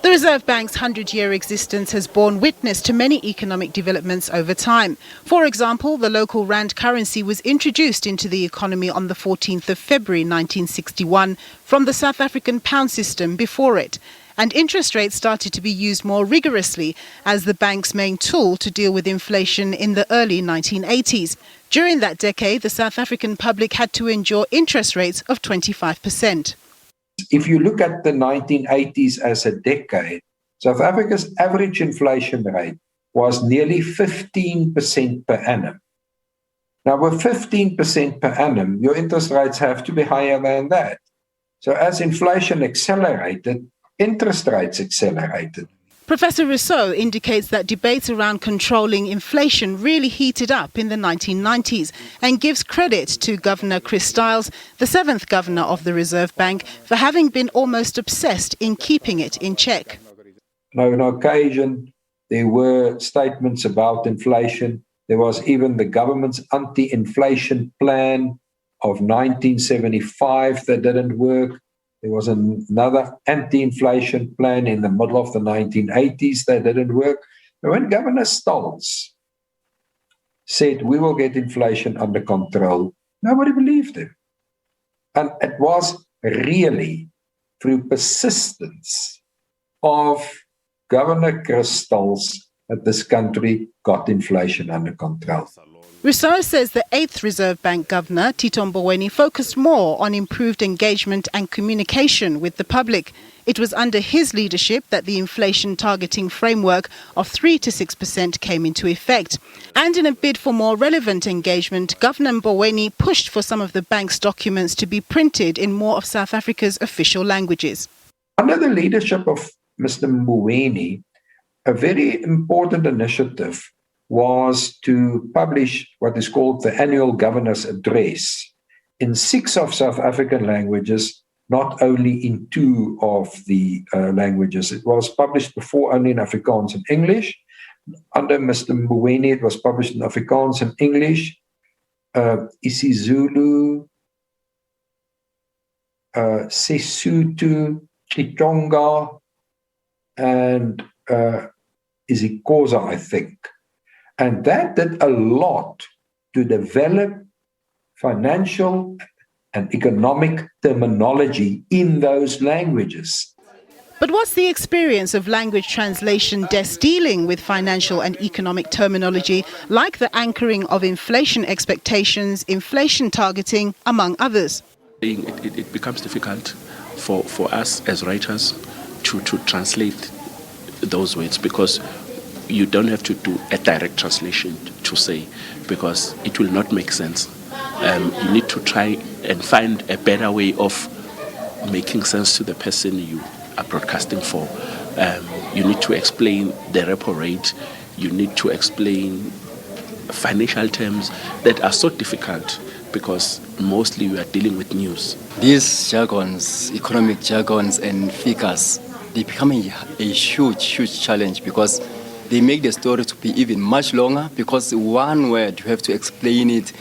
The Reserve Bank's 100-year existence has borne witness to many economic developments over time. For example, the local rand currency was introduced into the economy on the 14th of February 1961 from the South African pound system before it. And interest rates started to be used more rigorously as the bank's main tool to deal with inflation in the early 1980s. During that decade, the South African public had to endure interest rates of 25%. If you look at the 1980s as a decade, South Africa's average inflation rate was nearly 15% per annum. Now, with 15% per annum, your interest rates have to be higher than that. So as inflation accelerated, interest rates accelerated. Professor Rousseau indicates that debates around controlling inflation really heated up in the 1990s and gives credit to Governor Chris Stiles, the seventh governor of the Reserve Bank, for having been almost obsessed in keeping it in check. Now, on occasion, there were statements about inflation. There was even the government's anti-inflation plan of 1975 that didn't work. There was another anti-inflation plan in the middle of the 1980s that didn't work. But when Governor Stiles said, we will get inflation under control, nobody believed him. And it was really through persistence of Governor Chris Stiles that this country got inflation under control. Rousseau says the 8th Reserve Bank Governor, Tito Mboweni, focused more on improved engagement and communication with the public. It was under his leadership that the inflation targeting framework of 3 to 6% came into effect. And in a bid for more relevant engagement, Governor Mboweni pushed for some of the bank's documents to be printed in more of South Africa's official languages. Under the leadership of Mr. Mboweni, a very important initiative was to publish what is called the annual governor's address in 6 of South African languages, not only in 2 of the languages. It was published before only in Afrikaans and English. Under Mr. Mboweni, it was published in Afrikaans and English, isiZulu, Sesotho, Xitsonga, and isiXhosa, I think. And that did a lot to develop financial and economic terminology in those languages. But what's the experience of language translation desks dealing with financial and economic terminology, like the anchoring of inflation expectations, inflation targeting, among others? It becomes difficult for us as writers to translate those words, because you don't have to do a direct translation to say, because it will not make sense. You need to try and find a better way of making sense to the person you are broadcasting for. You need to explain the repo rate. You need to explain financial terms that are so difficult, because mostly we are dealing with news. These jargons, economic jargons and figures, they become a huge challenge, because they make the story to be even much longer, because one word you have to explain it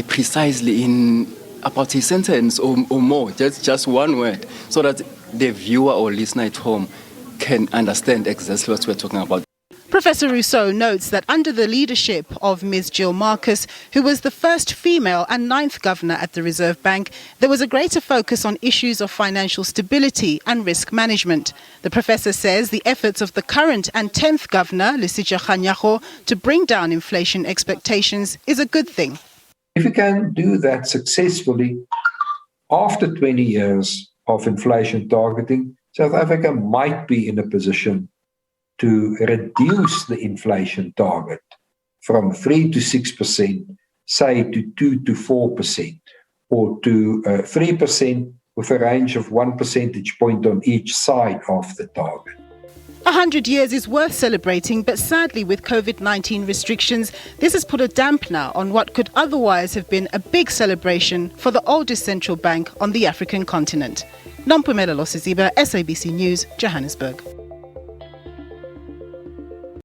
precisely in about a sentence or more, just one word, so that the viewer or listener at home can understand exactly what we're talking about. Professor Rousseau notes that under the leadership of Ms. Jill Marcus, who was the first female and 9th governor at the Reserve Bank, there was a greater focus on issues of financial stability and risk management. The professor says the efforts of the current and 10th governor, Lesitsha Kganyago, to bring down inflation expectations is a good thing. If we can do that successfully, after 20 years of inflation targeting, South Africa might be in a position to reduce the inflation target from 3 to 6%, say to 2 to 4%, or to 3% with a range of 1 percentage point on each side of the target. 100 years is worth celebrating, but sadly with COVID-19 restrictions, this has put a dampener on what could otherwise have been a big celebration for the oldest central bank on the African continent. Nompumelelo Siziba, SABC News, Johannesburg.